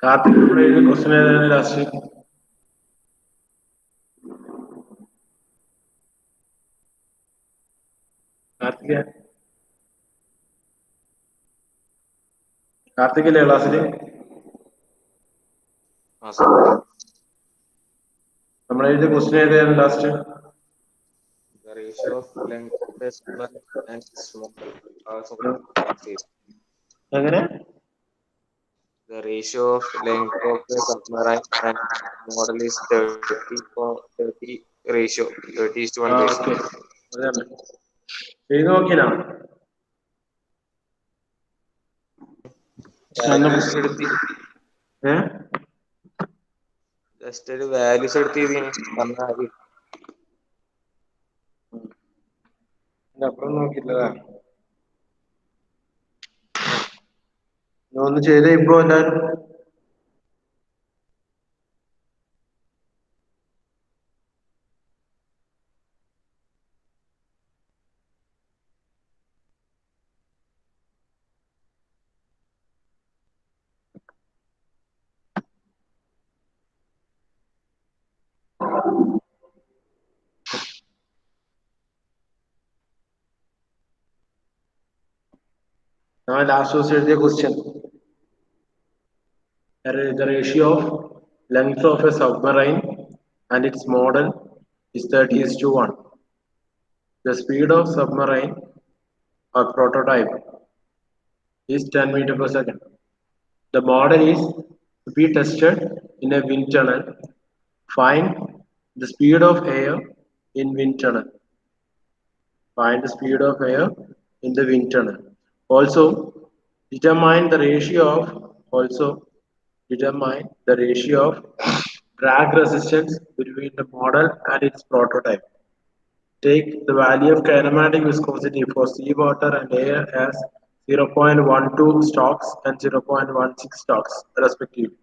Karthik, question ഏതാണ് last? കാർത്തികല്ലേ ക്ലാസ്സില്? നമ്മൾ എഴുതിയ ക്വസ്റ്റ്യൻ ഏതാണ് last? The ratio of length of a submarine and small എങ്ങനെ? The ratio of length of a submarine and model is 30 ratio, 30:1 ratio. ചെയ്ത് നോക്കിനാ? Just ഒരു values എടുത്ത് പറഞ്ഞാൽ അപ്പുറം നോക്കില്ലതാ. ഒന്ന് ചെയ്തേ ഇപ്പൊ എല്ലാരും. Last was the question. The ratio of length of a submarine and its model is 30:1. The speed of submarine or prototype is 10 meters per second. The model is to be tested in a wind tunnel. Find the speed of air in wind tunnel. Find the speed of air in the wind tunnel. Also, determine the ratio of drag resistance between the model and its prototype. Take the value of kinematic viscosity for seawater and air as 0.12 stocks and 0.16 stocks respectively.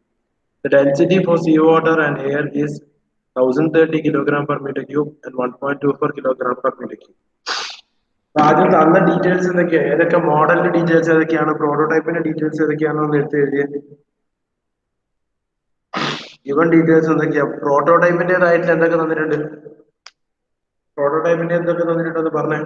The density for seawater and air is 1030 kg per meter cube and 1.24 kg per meter cube. ആദ്യം തന്ന details എന്തൊക്കെയാണ്? ഏതൊക്കെ മോഡലിന്റെ details ഏതൊക്കെയാണ്? പ്രോട്ടോടൈപ്പിന്റെ details ഏതൊക്കെയാണോ എന്ന് എടുത്ത് എഴുതിയത്. ഇവൻ ഡീറ്റെയിൽസ് എന്തൊക്കെയാ? പ്രോട്ടോടൈപ്പിന്റേതായിട്ട് എന്തൊക്കെ തന്നിട്ടുണ്ട്? പ്രോട്ടോടൈപ്പിന്റെ എന്തൊക്കെ തന്നിട്ടുണ്ടെന്ന് പറഞ്ഞേ.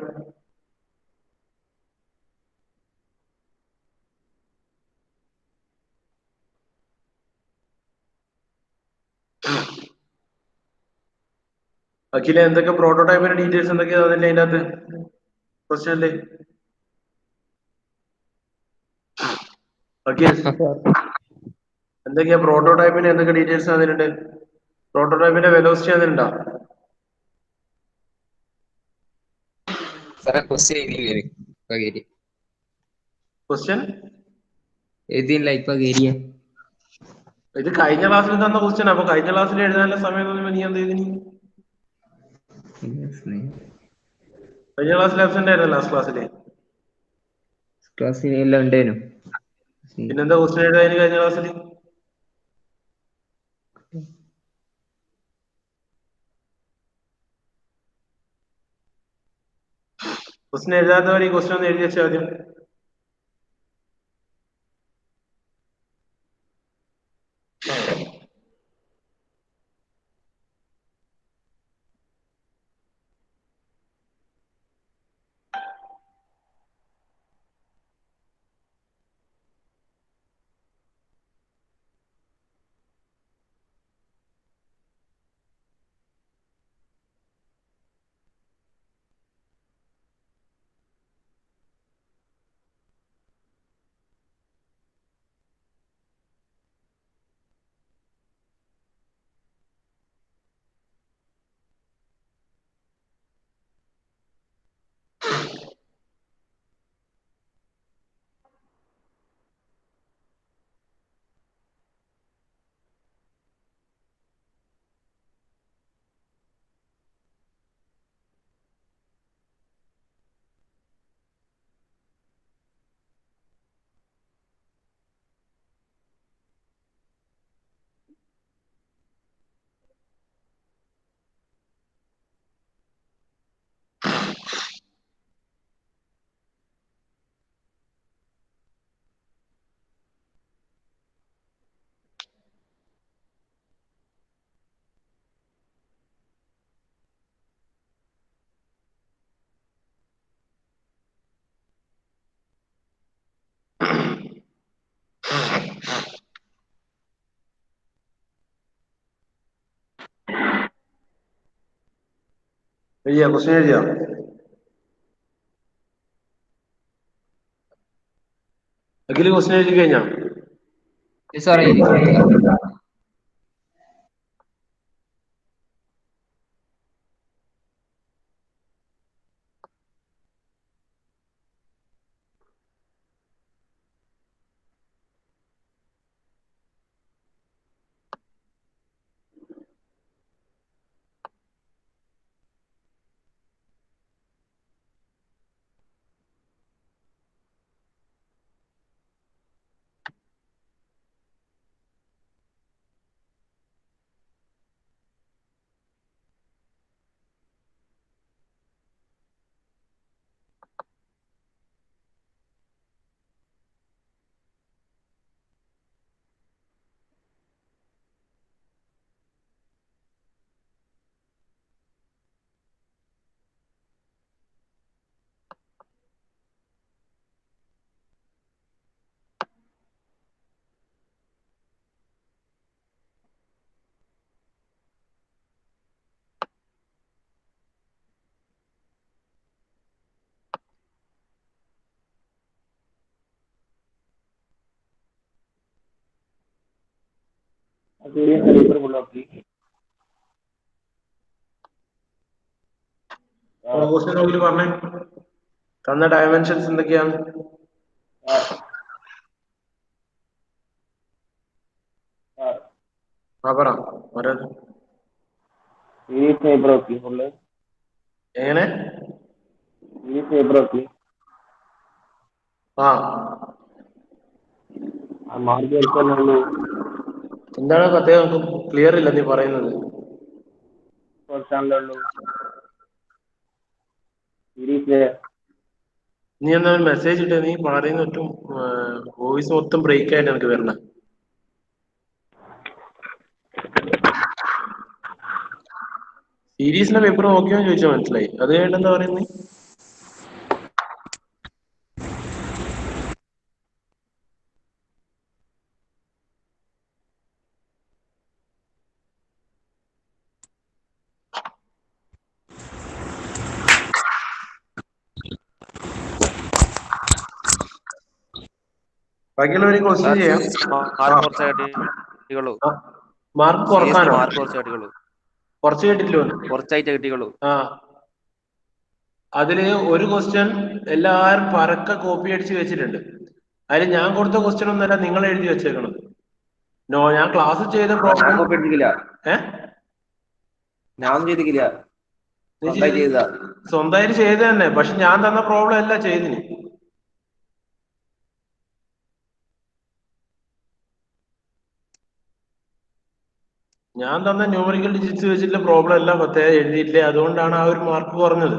അഖില, എന്തൊക്കെ പ്രോട്ടോടൈപ്പിന്റെ ഡീറ്റെയിൽസ് എന്തൊക്കെയാ തന്നില്ലേ അതിന്റെ അകത്ത് ക്വസ്റ്റ്യനില്? എന്തൊക്കെയാ പ്രോട്ടോടൈപ്പിന് എന്തൊക്കെ ഡീറ്റെയിൽസ് തന്നിട്ടുണ്ട്? പ്രോട്ടോടൈപ്പിന്റെ വെലോസിറ്റി തന്നിട്ടുണ്ടോ? ക്വസ്റ്റ്യൻ ഇത് കഴിഞ്ഞ ക്ലാസ്സിൽ തന്ന ക്വസ്റ്റ്യൻ. അപ്പൊ കഴിഞ്ഞ ക്ലാസ്സിൽ എഴുതാനുള്ള സമയം നീ എന്ത് ചെയ്തിനി? കഴിഞ്ഞ ക്ലാസ്സിൽ ആബ്സെന്റ് ആയിരുന്നു. ലാസ്റ്റ് ക്ലാസ്സിൽ എല്ലാം ഉണ്ടേനു. പിന്നെന്താ ക്വസ്റ്റ്യൻ എഴുതാൻ കഴിഞ്ഞ ക്ലാസ്സിൽ? ക്വസ്റ്റ്യൻ എഴുതാത്തവർ ഈ ക്വസ്റ്റ്യൻ ഒന്ന് എഴുതി വെച്ചാൽ ആദ്യം. എഴുതിയാ ക്വസ്റ്റ്യൻ എഴുതിയാ? അഖില് ക്വസ്റ്റ്യൻ എഴുതി കഴിഞ്ഞാ? സാറേ ക്വസ്റ്റ്യൻ നോക്കി പറഞ്ഞേ. തന്ന ഡയമെൻഷൻസ് എന്തൊക്കെയാണ്? പറ. എങ്ങനെ? ആ എന്താണ് പ്രത്യേകം? ക്ലിയർ ഇല്ല നീ പറയുന്നത്. നീ എന്നാ ഒരു മെസ്സേജ് ഇട്ടേ. നീ പറയുന്ന ഒട്ടും വോയിസ് മൊത്തം ബ്രേക്ക് ആയിട്ട് എനിക്ക് വരണേ. സീരീസിന്റെ പേപ്പർ നോക്കിയോ ചോദിച്ചാൽ മനസ്സിലായി. അത് കഴിഞ്ഞിട്ട് എന്താ പറയുന്നത്? ബാക്കിയുള്ളവർ ക്വസ്റ്റ്യൻ ചെയ്യാം. മാർക്ക് കുറക്കാനോ? കുറച്ച് കേട്ടില്ലോ? കുറച്ചായിട്ട് കിട്ടിയുള്ളൂ. ആ അതില് ഒരു ക്വസ്റ്റ്യൻ എല്ലാവരും പരക്കെ കോപ്പി അടിച്ച് വെച്ചിട്ടുണ്ട്. അതിൽ ഞാൻ കൊടുത്ത ക്വസ്റ്റ്യൻ ഒന്നല്ല നിങ്ങൾ എഴുതി വെച്ചേക്കണം. നോ, ഞാൻ ക്ലാസ് ചെയ്ത പ്രോബ്ലം. ഞാൻ ചെയ്തിട്ടില്ല. സ്വന്തമായിട്ട് ചെയ്ത് തന്നെ. പക്ഷെ ഞാൻ തന്ന പ്രോബ്ലം അല്ല ചെയ്തിന്. ഞാൻ തന്ന ന്യൂമറിക്കൽ ഡിജിറ്റ്സ് വെച്ചിട്ടുള്ള പ്രോബ്ലം എല്ലാം പ്രത്യേകം എഴുതിയിട്ടില്ലേ. അതുകൊണ്ടാണ് ആ ഒരു മാർക്ക് കുറഞ്ഞത്.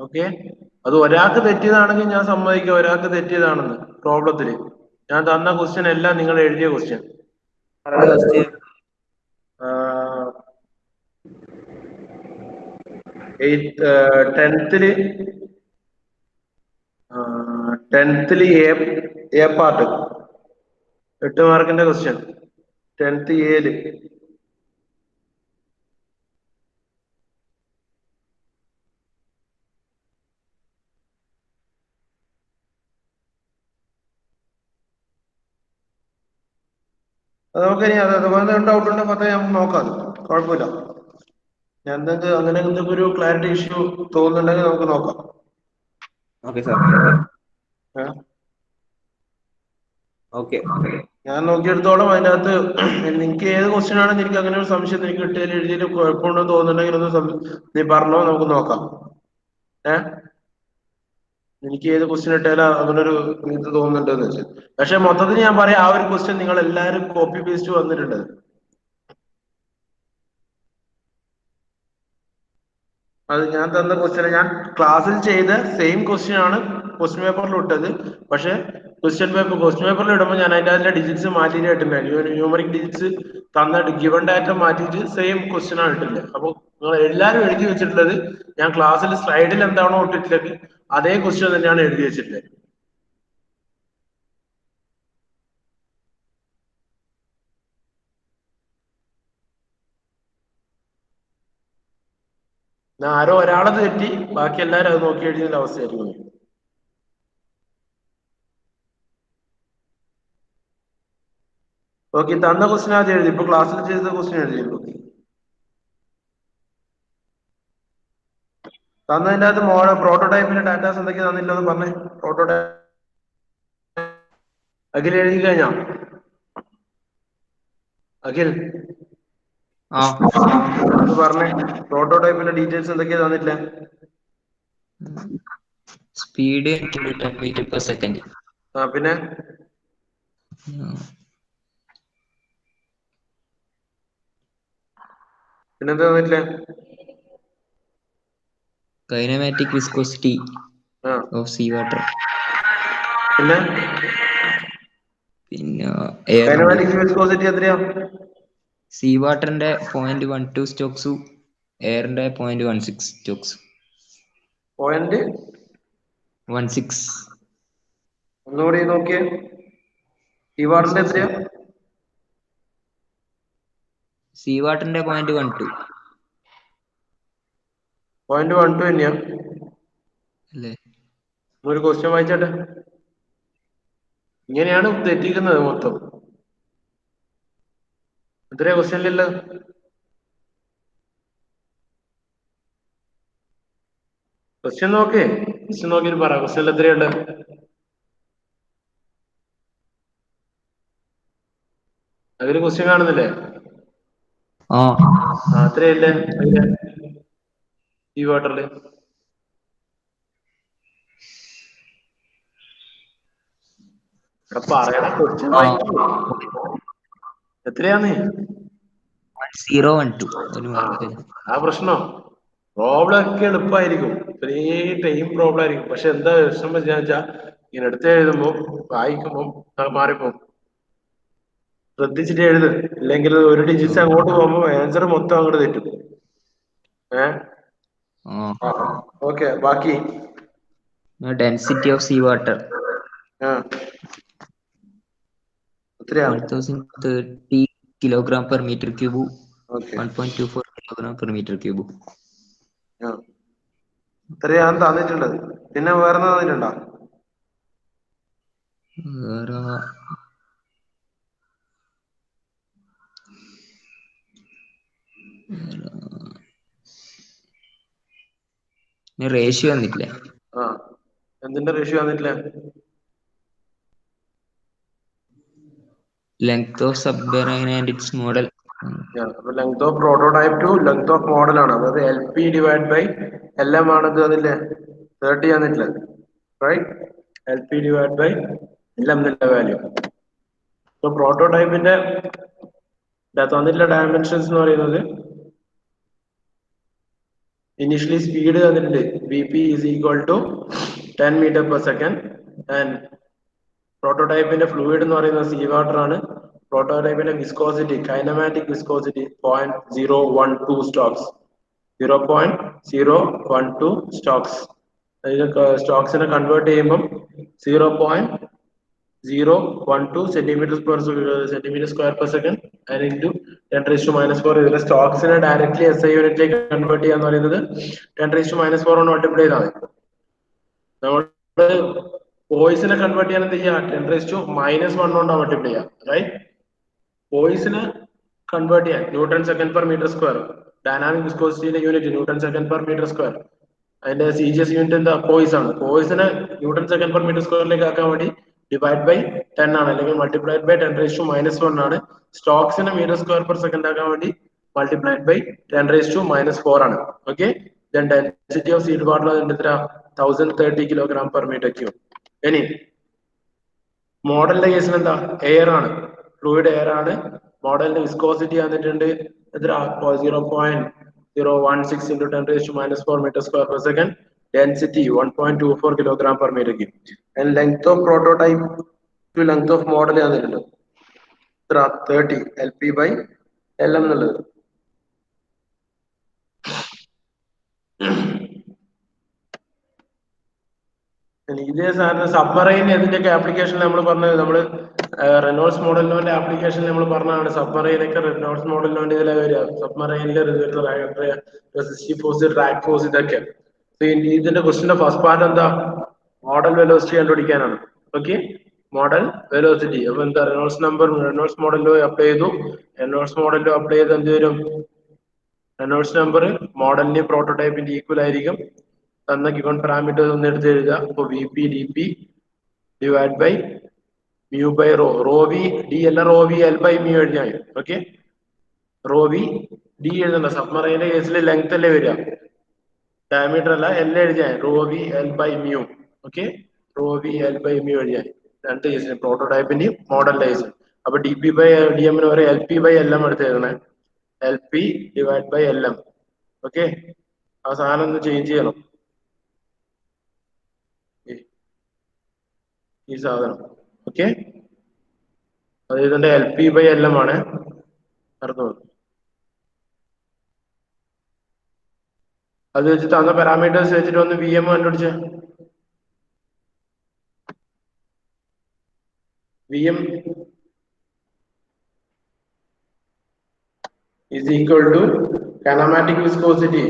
ഓക്കെ, അത് ഒരാൾക്ക് തെറ്റിയതാണെങ്കിൽ ഞാൻ സമ്മതിക്കാം, ഒരാൾക്ക് തെറ്റിയതാണെന്ന്. പ്രോബ്ലത്തില് ഞാൻ തന്ന ക്വസ്റ്റ്യൻ എല്ലാം നിങ്ങൾ എഴുതിയ ക്വസ്റ്റ്യൻ. ടെൻത്തില് എ പാർട്ട് 8 മാർക്കിന്റെ ക്വസ്റ്റ്യൻ. 10th എയില്. അത് നമുക്കിനി അതുപോലെ ഡൗട്ട് ഉണ്ടെങ്കിൽ പത്തേ നമുക്ക് നോക്കാം. കുഴപ്പമില്ല. ഞാൻ എന്തെങ്കിലും അങ്ങനെ എന്തെങ്കിലും ഒരു ക്ലാരിറ്റി ഇഷ്യൂ തോന്നുന്നുണ്ടെങ്കിൽ നമുക്ക് നോക്കാം. ഞാൻ നോക്കിയെടുത്തോളം അതിനകത്ത് നിനക്ക് ഏത് ക്വസ്റ്റ്യൻ ആണെന്ന് എനിക്ക് അങ്ങനെ ഒരു സംശയം എനിക്ക് കിട്ടിയാൽ എഴുതിയിട്ട് കുഴപ്പമുണ്ടെന്ന് തോന്നുന്നുണ്ടെങ്കിൽ ഒന്ന് നീ പറഞ്ഞോ, നമുക്ക് നോക്കാം. എനിക്ക് ഏത് ക്വസ്റ്റ്യൻ ഇട്ടാലും അതിനൊരു ഇത് തോന്നുന്നുണ്ടെന്ന് വെച്ചാൽ. പക്ഷെ മൊത്തത്തിൽ ഞാൻ പറയാം, ആ ഒരു ക്വസ്റ്റ്യൻ നിങ്ങൾ എല്ലാവരും കോപ്പി പേസ്റ്റ് വന്നിട്ടുണ്ട്. അത് ഞാൻ തന്ന ക്വസ്റ്റ്യൻ ഞാൻ ക്ലാസ്സിൽ ചെയ്ത സെയിം ക്വസ്റ്റ്യൻ ആണ് ക്വസ്റ്റ്യൻ പേപ്പറിൽ ഇട്ടത്. പക്ഷെ ക്വസ്റ്റ്യൻ പേപ്പറിൽ ഇടുമ്പോൾ ഞാൻ അതിന്റെ ഡിജിറ്റ്സ് മാറ്റിയിട്ടില്ല. ന്യൂമറിക് ഡിജിറ്റ്സ് തന്ന ഗിവൺ ഡാറ്റ മാറ്റിയിട്ട് സെയിം ക്വസ്റ്റ്യൻ ആണ് ഇട്ടില്ല. അപ്പൊ നിങ്ങൾ എല്ലാവരും എഴുതി വെച്ചിട്ടുള്ളത് ഞാൻ ക്ലാസ്സിൽ സ്ലൈഡിൽ എന്താണോ ഇട്ടിട്ടുള്ളത് അതേ ക്വസ്റ്റ്യൻ തന്നെയാണ് എഴുതി വെച്ചിട്ടുള്ളത്. ആരോ ഒരാളത് തെറ്റി ബാക്കി എല്ലാവരും അത് നോക്കി എഴുതിയ അവസ്ഥയായിരിക്കും. ഓക്കെ, തന്ന ക്വസ്റ്റ്യൻ ആദ്യം എഴുതി. ഇപ്പൊ ക്ലാസ്സിൽ ചെയ്ത ക്വസ്റ്റ്യൻ എഴുതിയിരുന്നു. തന്നതിന്റെ അകത്ത് പ്രോട്ടോടൈപ്പിന്റെ ഡാറ്റാസ് എന്തൊക്കെയാ തന്നില്ലെന്ന് പറഞ്ഞേ. പ്രോട്ടോടൈപ്പ് അഖിൽ എഴുതി കഴിഞ്ഞോ? അഖിൽ പറഞ്ഞേ, പ്രോട്ടോടൈപ്പിന്റെ ഡീറ്റെയിൽസ് എന്തൊക്കെയാ തന്നില്ല? Speed 10 metre per second. പിന്നെ പിന്നെന്താ തന്നില്ല? Kinematic viscosity of sea water. പിന്നെ കൈനമാറ്റിക് വിസ്കോസിറ്റി എത്രയാ? സീ വാട്ടറിന്റെ 0.12 സ്റ്റോക്സും എയറിന്റെ 0.16 സ്റ്റോക്സ്. 0.16. ഒന്നുകൂടി നോക്കിയേ. സീ വാട്ടറിന്റെ എത്രയാ? സീ വാട്ടറിന്റെ 0.12. 0.12 തന്നെയാ അല്ലേ? ഒരു ക്വസ്റ്റ്യൻ വായിച്ചാട്ടെ. ഇങ്ങനെയാണ് തെറ്റിക്കുന്നത് മൊത്തം. എത്രയാ ക്വസ്റ്റ്യനിലല്ലോ? ക്വസ്റ്റ്യൻ നോക്കിയിട്ട് പറ. ക്വസ്റ്റ്യനിൽ എത്രയുണ്ട്? അതില് ക്വസ്റ്റ്യൻ കാണുന്നില്ലേ? എത്രയല്ലേ ഈ വാട്ടറില്? പറയണ ക്വസ്റ്റ്യൻ എത്രയാന്ന്? 1012. ആ പ്രശ്നം. പ്രോബ്ലം ഒക്കെ എളുപ്പമായിരിക്കും, ഇത്രയും ടൈം പ്രോബ്ലം ആയിരിക്കും. പക്ഷെ എന്താ വിഷമം വെച്ചാ ഇങ്ങനെ എടുത്ത് എഴുതുമ്പോ വായിക്കുമ്പോ മാറിപ്പോ. ശ്രദ്ധിച്ചിട്ട് എഴുത്, ഇല്ലെങ്കിൽ ഒരു ഡിജിറ്റ്സ് അങ്ങോട്ട് പോകുമ്പോ ആൻസർ മൊത്തം അങ്ങോട്ട് തെറ്റും. ഓക്കെ, ബാക്കി density of sea water 1030 kilogram per meter cube. 1.24 kilogram per meter cube. ഇത്രയാണ് തന്നിട്ടുള്ളത്. പിന്നെ വേറെ തന്നിട്ടുണ്ടോ? റേഷ്യോ വന്നിട്ടില്ല. എന്തിന്റെ റേഷ്യോ വന്നിട്ടില്ല? Length of submarine and its model. Length of prototype to length of model ആണ്. അതായത് LP ഡിവൈഡ് ബൈ LM ആണത്. അതില്ലേ 30 തന്നിട്ടില്ല, right? LP divide by LM value. ഇപ്പൊ പ്രോട്ടോടൈപ്പിന്റെ തന്നിട്ടുള്ള ഡയമെൻഷൻസ് എന്ന് പറയുന്നത് ഇനിഷ്യലി സ്പീഡ് തന്നിട്ടുണ്ട്. VP is equal to 10 meter per second. And പ്രോട്ടോടൈപ്പിന്റെ ഫ്ലൂയിഡ് എന്ന് പറയുന്നത് സീ വാട്ടർ ആണ്. പ്രോട്ടോടൈപ്പിന്റെ viscosity, kinematic viscosity 0.012 stokes. 0.012 stokes. സ്റ്റോക്സിനെ കൺവേർട്ട് ചെയ്യുമ്പം 0.012 centimetre square per second and into 10⁻⁴. ഇതിലെ സ്റ്റോക്സിനെ ഡയറക്ട്ലി SI യൂണിറ്റിലേക്ക് കൺവേർട്ട് ചെയ്യാന്ന് പറയുന്നത് 10⁻⁴ കൊണ്ട് മൾട്ടിപ്ലൈ ചെയ്താൽ മതി. നമ്മൾ വോയിസിനെ കൺവേർട്ട് ചെയ്യാൻ എന്ത് ചെയ്യുക? 10⁻⁻1 കൊണ്ട് മൾട്ടിപ്ലൈ ചെയ്യാം, റൈറ്റ്? വോയിസിനെ കൺവേർട്ട് ചെയ്യാൻ newton second per metre square. Dynamic വിസ്കോസിറ്റിയുടെ unit newton second per metre square. അതിന്റെ CGS യൂണിറ്റ് എന്താ? വോയിസ് ആണ്. വോയിസിനെ ന്യൂട്ടൺ സെക്കൻഡ് പെർ മീറ്റർ സ്ക്വയറിലേക്ക് ആക്കാൻ വേണ്ടി ഡിവൈഡ് ബൈ 10 ആണ്, അല്ലെങ്കിൽ മൾട്ടിപ്ലൈഡ് ബൈ 10⁻⁻1 ആണ്. സ്റ്റോക്സിനെ മീറ്റർ സ്ക്വയർ പെർ സെക്കൻഡ് ആക്കാൻ വേണ്ടി മൾട്ടിപ്ലൈഡ് ബൈ 10⁻⁴ ആണ്. Okay, Then density of seed water is 1030 kilogram per meter cube. Any മോഡലിന്റെ കേസിൽ എന്താ എയർ ആണ്, ഫ്ലൂയിഡ് എയർ ആണ്. മോഡലിന്റെ വിസ്കോസിറ്റി വന്നിട്ടുണ്ട് എത്ര 0.016 into 10⁻⁴ meter square per second. Density 1.24 kilogram per meter cube. And length of prototype to length of model വന്നിട്ടുണ്ട് എത്ര 30 LP by LM എന്നുള്ളത്. ഇതേ സാധനം സബ്മറൈൻ ഇതിന്റെയൊക്കെ ആപ്ലിക്കേഷൻ നമ്മൾ പറഞ്ഞത് നമ്മള് റെനോൾഡ്സ് മോഡൽ ലോന്റെ ആപ്ലിക്കേഷൻ നമ്മൾ പറഞ്ഞതാണ്. സബ്മറൈനൊക്കെ റെനോൾഡ്സ് മോഡൽ ലോന്റെ ഇതിലെ വരിക. സബ്മറൈനിലെ റെസിസ്റ്റീവ് ഫോഴ്സ്, ട്രാക്ക് ഫോഴ്സ് ഇതൊക്കെ. ഇതിന്റെ ക്വസ്റ്റിന്റെ ഫസ്റ്റ് പാർട്ട് എന്താ മോഡൽ വെലോസിറ്റി കണ്ടുപിടിക്കാനാണ്. Okay, model velocity. അപ്പൊ എന്താ റെനോൾഡ്സ് മോഡൽ ലോ അപ്ലൈ ചെയ്തു. റെനോൾഡ്സ് മോഡൽ ലോ അപ്ലൈ ചെയ്ത് എന്ത് വരും? റെനോൾഡ്സ് നമ്പർ മോഡലിന്റെ പ്രോട്ടോടൈപ്പിന്റെ ഈക്വൽ ആയിരിക്കും. തന്ന ഗിവൺ പാരാമീറ്റേഴ്സ് ഒന്ന് എടുത്ത് എഴുതുക. അപ്പൊ V P D P divide by mu by rho. Rho V D അല്ല, rho V L by mu എഴുതിയാൽ മതി. ഓക്കെ, റോ വി ഡി എഴുതണ്ട. സബ്മറൈന്റെ കേസിൽ ലെങ്ത് അല്ലേ വരിക, ഡയമീറ്റർ അല്ല. എൽ എഴുതിയാൽ rho V L by mu. Okay, rho V L by mu എഴുതിയാൽ രണ്ട് കേസിന്, പ്രോട്ടോടൈപ്പിന്റെയും മോഡലിന്റെ കേസിന്. അപ്പൊ ഡി പി ബൈ ഡി എമ്മിന് വരെ L P by L M എടുത്ത് എഴുതണേ. L P divide by L M. Okay, ആ സാധനം ഒന്ന് ചേഞ്ച് ചെയ്യണം, ഈ സാധനം. ഓക്കെ, അത് ഇതിന്റെ L P by L M ആണ്. അർത്ഥം അത് വെച്ചിട്ട് തന്ന പാരാമീറ്റേഴ്സ് വെച്ചിട്ട് ഒന്ന് വി എം കണ്ടുപിടിച്ച. V M is equal to kinematic viscosity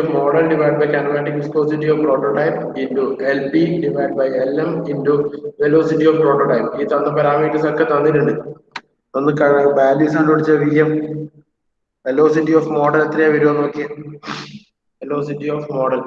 of model divided by kinematic viscosity of prototype into LP divided by LM into velocity of prototype. ഈ തന്ന പാരാമീറ്റേഴ്സ് ഒക്കെ തന്നിട്ടുണ്ട്. ഒന്ന് വാല്യൂസ് കണ്ടുപിടിച്ച V M. Velocity of model എത്രയാ വരുമോ നോക്കിയേ. Velocity of model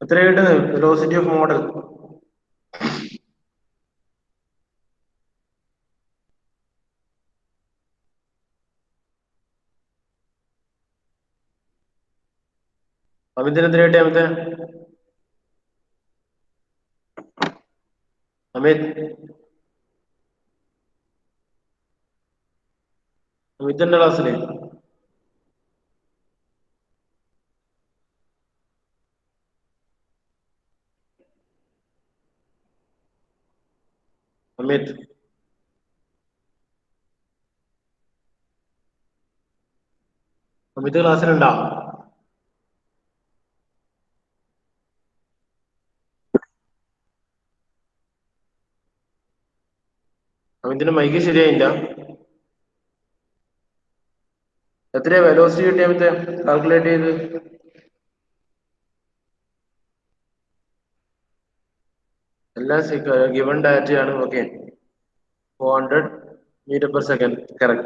എത്ര കിട്ടുന്നത്? വെലോസിറ്റി ഓഫ് മോഡൽ അമിതിന് എത്ര കിട്ടിയ? അമിത്തിന്റെ ക്ലാസ്സില് അമിത് ക്ലാസ്സിലുണ്ടോ? അമിതിന്റെ മൈക്ക് ശരിയായില്ല. എത്രയാ വെലോസിറ്റി കിട്ടിയ അമിത് കാൽക്കുലേറ്റ് ചെയ്ത്? എല്ലാം given data ആണ്. Okay, 400 meter per second, correct.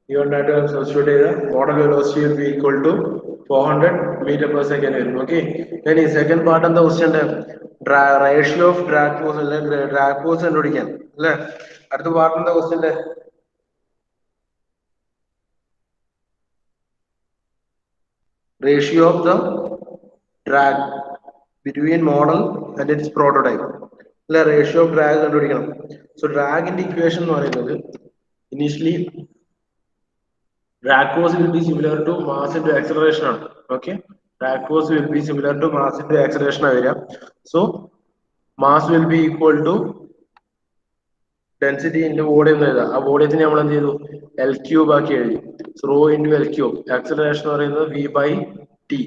Given data substitute ചെയ്ത model velocity will be equal to 400 meter per second വരും. Okay, then ഈ second part എന്താ question ratio of drag force അല്ലെങ്കിൽ drag force കണ്ടുപിടിക്കാൻ അല്ലേ? അടുത്ത part എന്താ question ratio of the drag between model and its prototype. അല്ലെ, ratio of drag കണ്ടുപിടിക്കണം. So drag in the equation എന്ന് പറയുന്നത് initially drag force will be similar to mass into acceleration ആണ്. Okay, drag force will be similar to mass into acceleration ആണ് വരിക. So mass will be equal to density into volume എന്ന് എഴുതാം. ആ വോളിയത്തിന് നമ്മൾ എന്ത് ചെയ്തു? L cube ആക്കി എഴുതി. So rho into L cube. Acceleration എന്ന് പറയുന്നത് V by T.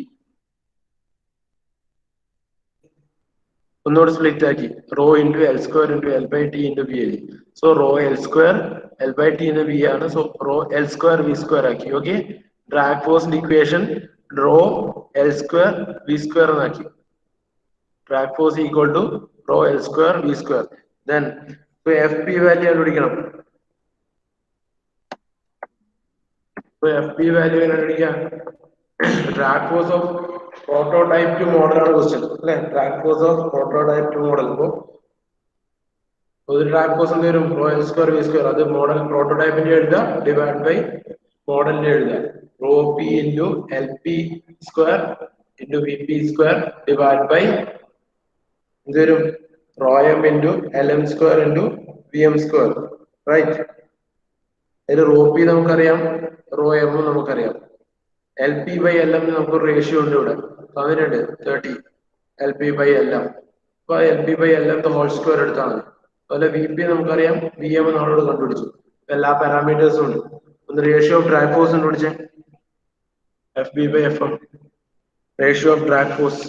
ഒന്നുകൂടെ സ്പ്ലിറ്റ് ആക്കി rho into L square into L by T into V എഴുതി. So rho L square L by T into V ആണ്. So rho L square V square ആക്കി. Okay, drag ഫോഴ്സിന്റെ equation rho L square V square എന്നാക്കി. Drag force equal to rho L square V square. Then F P value കണ്ടുപിടിക്കണം. F P value കണ്ടുപിടിക്കാം. drag force of prototype to model ആണ് question അല്ലെ. drag force of prototype to model. ഇപ്പോ ഒരു drag force എന്ത് വരും? Rho L square V square. അത് model പ്രോട്ടോടൈപ്പിന്റെ എഴുതുക ഡിവൈഡ് ബൈ മോഡലിന്റെ എഴുതുക. Rho P into L P square into V P square divide by എന്ത് വരും? Rho M into L M square into V M square. Right. അതിൽ rho P നമുക്കറിയാം, rho M നമുക്കറിയാം. L P by L M നമുക്ക് ratio ഉണ്ട് ഇവിടെ തന്നിട്ടുണ്ട് 30 L P by L M. അപ്പൊ L P by L M whole square എടുത്താൽ മതി. അതുപോലെ വി പി നമുക്കറിയാം, വി എം നമ്മളോട് കണ്ടുപിടിച്ചു. എല്ലാ പാരാമീറ്റേഴ്സും ഉണ്ട്. ഒന്ന് റേഷ്യോ ഓഫ് ഡ്രാഗ് ഫോഴ്സ് കണ്ടുപിടിച്ചേ. F B by F M, ratio of drag force.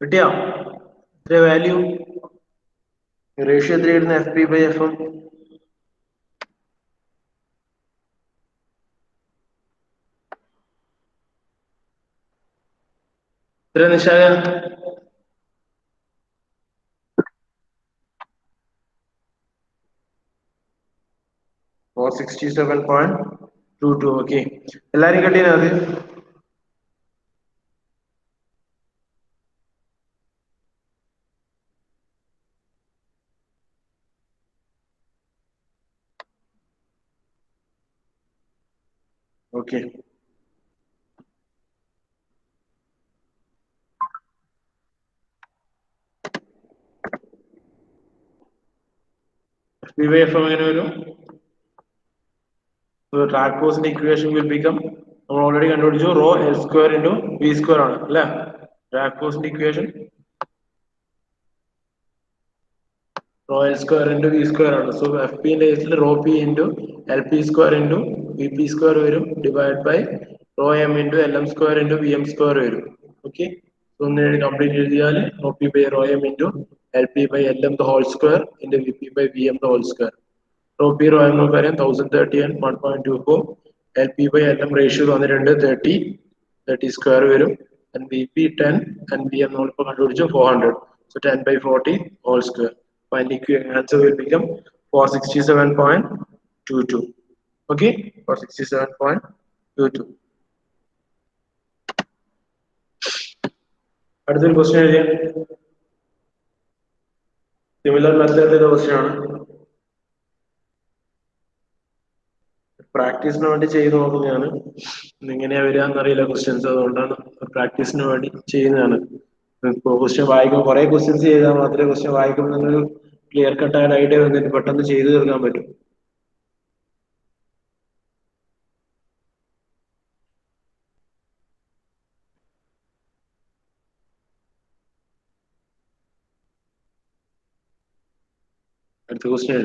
കിട്ടിയോ? എത്ര വാല്യൂ? റേഷ്യോ എത്രയായിരുന്നു? F P by F M Nishak 467.22. Okay, എല്ലാരും കണ്ടിനാ അത്? ഓക്കെ, FBF എങ്ങനെ വരും? ട്രാക്ക് ഫോഴ്സിന്റെ ഇക്വേഷൻ വിൽ ബിക്കം, നമ്മൾ ഓൾറെഡി കണ്ടുപിടിച്ചു, rho L square into V square ആണ് അല്ലെ ട്രാക്ക് ഫോഴ്സിന്റെ equation. Rho L square into V square ആണ്. സോ എഫ് പിന്റെ കേസിൽ rho P into L P square into V P square വരും, divide by rho M into L M square into V M square വരും. Okay, ഒന്ന് complete എഴുതിയാൽ rho P by rho M into L P by L M the whole square into V P by V M the whole square. Rho P rho M നമുക്കറിയാം 1030 and 1.24. L P by L M ratio വന്നിട്ടുണ്ട് 30 square വരും. and V P 10 and V M നമ്മളിപ്പോൾ കണ്ടുപിടിച്ചു 400. so 10/40 whole square. answer will become 467.22. okay, 467.22. അടുത്തൊരു question എഴുതിയ similar മെത്തേഡിലെ question ആണ്. പ്രാക്ടീസിന് വേണ്ടി ചെയ്ത് നോക്കുന്നതാണ്. എങ്ങനെയാ വരിക എന്നറിയില്ല ക്വസ്റ്റ്യൻസ്, അതുകൊണ്ടാണ് പ്രാക്ടീസിന് വേണ്ടി ചെയ്യുന്നതാണ്. ക്വസ്റ്റ്യൻ വായിക്കുമ്പോൾ കുറെ ക്വസ്റ്റ്യൻസ് ചെയ്താൽ മാത്രമേ ക്വസ്റ്റ്യൻ വായിക്കുമ്പോൾ ഒരു ക്ലിയർ കട്ടായ ഐഡിയ വന്നിട്ട് പെട്ടെന്ന് ചെയ്തു തീർക്കാൻ പറ്റും. അടുത്ത ക്വസ്റ്റ്യൻ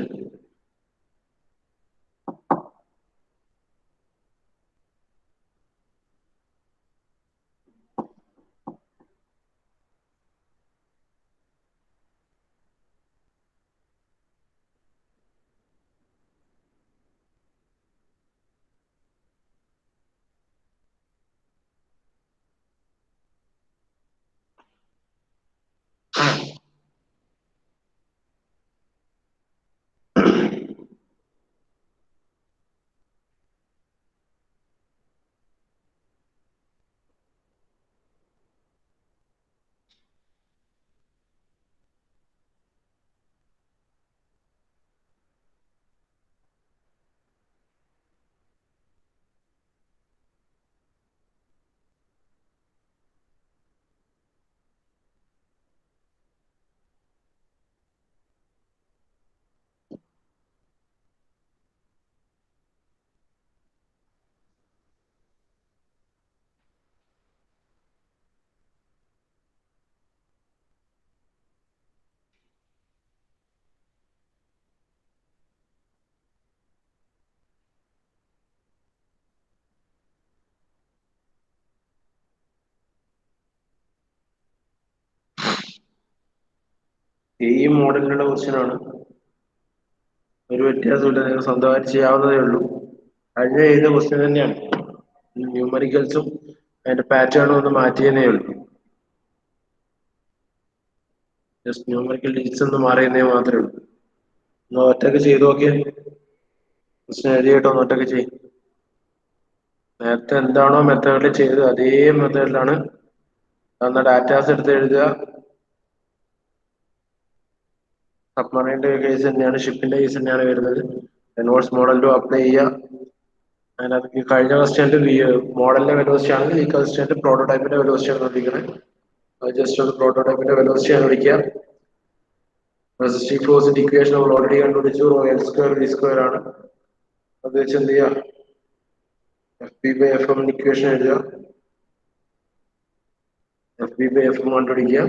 ഈ മോഡലിലുള്ള ക്വസ്റ്റ്യൻ ആണ്. ഒരു വ്യത്യാസമില്ല, നിങ്ങൾ സ്വന്തമായിട്ട് ചെയ്യാവുന്നതേ ഉള്ളൂ. കഴിഞ്ഞ ചെയ്ത ക്വസ്റ്റ്യൻ തന്നെയാണ്. ന്യൂമറിക്കൽസും അതിന്റെ പാറ്റേണും ഒന്ന് മാറ്റിയെന്നേ ഉള്ളൂ. ജസ്റ്റ് ന്യൂമറിക്കൽ ഡിജിറ്റ്സ് ഒന്ന് മാറിയെന്നേ മാത്രമേ ഉള്ളൂ. ഒന്ന് ഒറ്റക്ക് ചെയ്ത് നോക്കിയേ, ക്വസ്റ്റ്യൻ എഴുതിയിട്ടോ ഒന്ന് ഒറ്റക്ക് ചെയ്യും. നേരത്തെ എന്താണോ മെത്തേഡിൽ ചെയ്തത് അതേ മെത്തേഡിലാണ് തന്ന ഡാറ്റാസ് എടുത്ത് എഴുതുക. സബ്മറൈൻ്റെ കേസ് തന്നെയാണ്, ഷിപ്പിന്റെ കേസ് തന്നെയാണ് വരുന്നത്. റെനോൾഡ്സ് മോഡൽ ടു അപ്ലൈ ചെയ്യുക. അതിനകത്ത് കഴിഞ്ഞ ക്വസ്റ്റ്യൻ്റെ മോഡലിന്റെ വെലോസിറ്റി ആണെങ്കിൽ ഈ ക്വസ്റ്റ്യൻ്റെ പ്രോട്ടോടൈപ്പിന്റെ വെലോസിറ്റി ആണ് കണ്ടിരിക്കുന്നത്. അത് ജസ്റ്റ് ഒന്ന് പ്രോട്ടോടൈപ്പിന്റെ വെലോസിറ്റി ആണ് വിളിക്കുക. റെസിസ്റ്റിംഗ് ഫോഴ്സിന്റെ ഇക്വേഷൻ നമ്മൾ ഓൾറെഡി കണ്ടുപിടിച്ചു, rho L square V square ആണ്. അത് വെച്ച് എന്ത് ചെയ്യുക, F B by F M equation എഴുതുക. F B by F M കണ്ടുപിടിക്കുക.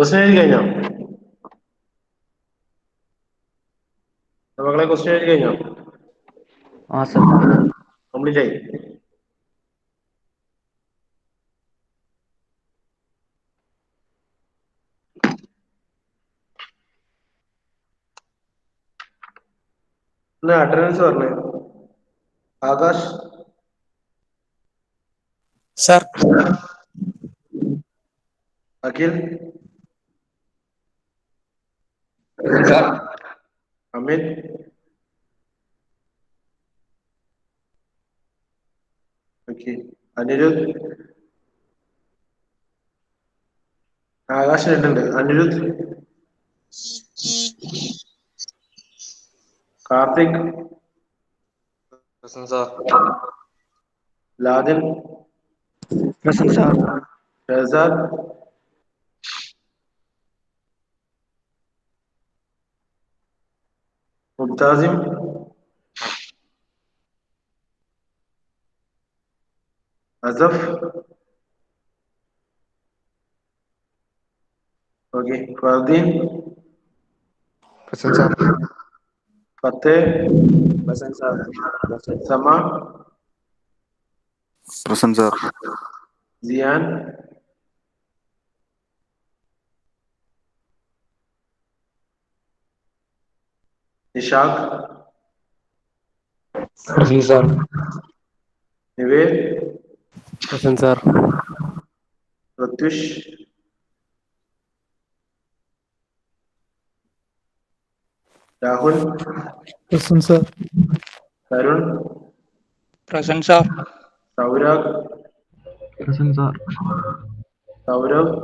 ക്വസ്റ്റ്യൻ എഴുതി കഴിഞ്ഞോ? മക്കളെ ക്വസ്റ്റ്യൻ എഴുതി കഴിഞ്ഞോ? ആ സർ. കംപ്ലീറ്റ് ആയി. അറ്റൻഡൻസ് പറഞ്ഞേ. ആകാശ് സർ. അഖിൽ, അമിത്, ഓക്കെ. അനിരുദ്ധ്, ആകാശ് ഉണ്ട്. Anirudh, Karthik, Present, sir. Ladin, present sir. Shahzad, Mubtasim, Asaf, okay. Fardeen, present sir. Fateh, present sir. Sama, present sir. Ziyan, Nishak, present sir. Nived, present sir. Pratyush, Rahul, present sir. Tarun, present sir. Saurabh, present sir. Saurabh,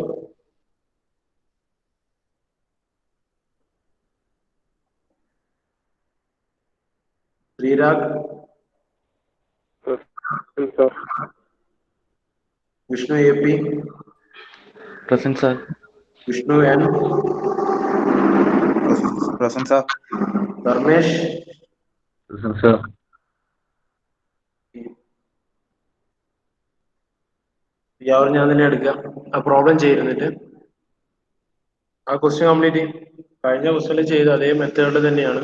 Sreerag, Vishnu A P, present sir. Vishnu N, present sir. Dharmesh, present sir. അവർ ഞാൻ തന്നെ എടുക്കാം. ആ problem ചെയ്യുന്നിട്ട് ആ question complete ചെയ്യും. കഴിഞ്ഞ ക്വസ്റ്റ്യനിൽ ചെയ്ത അതേ മെത്തേഡ് തന്നെയാണ്